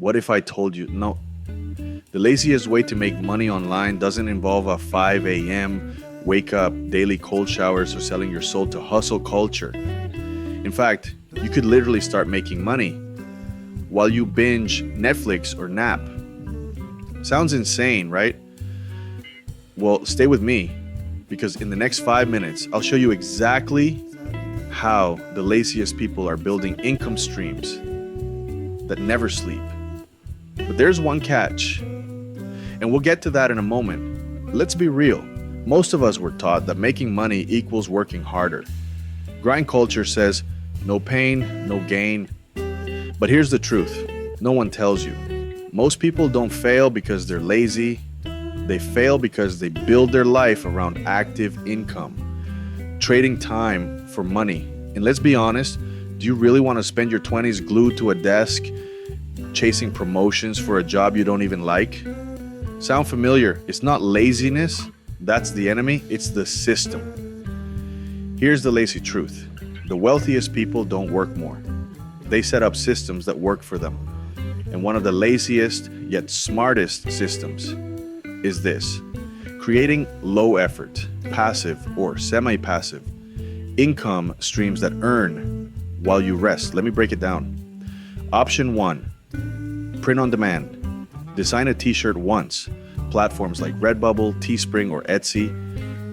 What if I told you, no, the laziest way to make money online doesn't involve a 5 a.m. wake up, daily cold showers, or selling your soul to hustle culture. In fact, you could literally start making money while you binge Netflix or nap. Sounds insane, right? Well, stay with me because in the next 5 minutes, I'll show you exactly how the laziest people are building income streams that never sleep. But there's one catch, and we'll get to that in a moment. Let's be real. Most of us were taught that making money equals working harder. Grind culture says no pain, no gain. But here's the truth. No one tells you. Most people don't fail because they're lazy. They fail because they build their life around active income, trading time for money. And let's be honest, do you really want to spend your 20s glued to a desk, chasing promotions for a job you don't even like? Sound familiar? It's not laziness, that's the enemy, it's the system. Here's the lazy truth. The wealthiest people don't work more. They set up systems that work for them. And one of the laziest yet smartest systems is this: creating low effort, passive or semi-passive income streams that earn while you rest. Let me break it down. Option 1, print on demand. Design a t-shirt once. Platforms like Redbubble, Teespring, or Etsy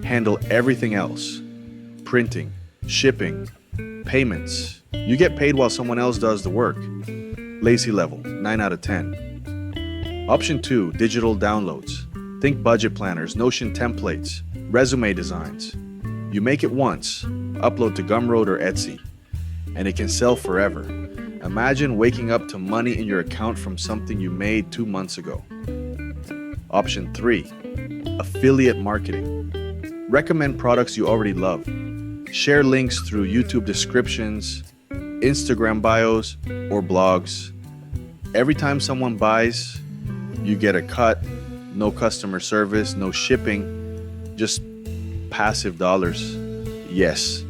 handle everything else. Printing, shipping, payments. You get paid while someone else does the work. Lazy level, 9 out of 10. Option 2, digital downloads. Think budget planners, Notion templates, resume designs. You make it once, upload to Gumroad or Etsy, and it can sell forever. Imagine waking up to money in your account from something you made 2 months ago. Option 3, affiliate marketing. Recommend products you already love. Share links through YouTube descriptions, Instagram bios, or blogs. Every time someone buys, you get a cut. No customer service, no shipping, just passive dollars. Yes.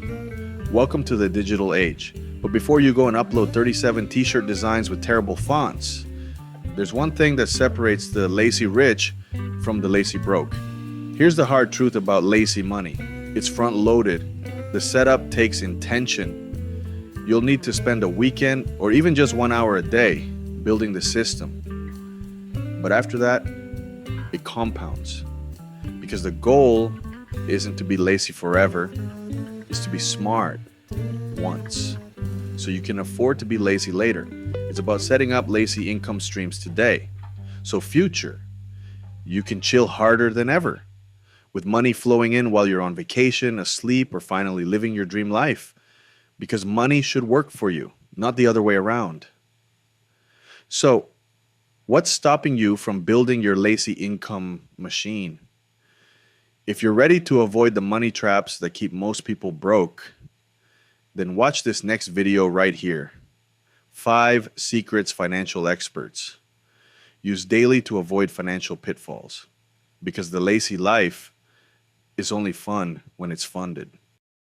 Welcome to the digital age. But before you go and upload 37 t-shirt designs with terrible fonts, there's one thing that separates the lazy rich from the lazy broke. Here's the hard truth about lazy money. It's front loaded. The setup takes intention. You'll need to spend a weekend or even just 1 hour a day building the system. But after that, it compounds. Because the goal isn't to be lazy forever, it's to be smart once. So you can afford to be lazy later. It's about setting up lazy income streams today. So future, you can chill harder than ever, with money flowing in while you're on vacation, asleep, or finally living your dream life. Because money should work for you, not the other way around. So, what's stopping you from building your lazy income machine? If you're ready to avoid the money traps that keep most people broke, then watch this next video right here. 5 secrets financial experts use daily to avoid financial pitfalls. Because the lazy life is only fun when it's funded.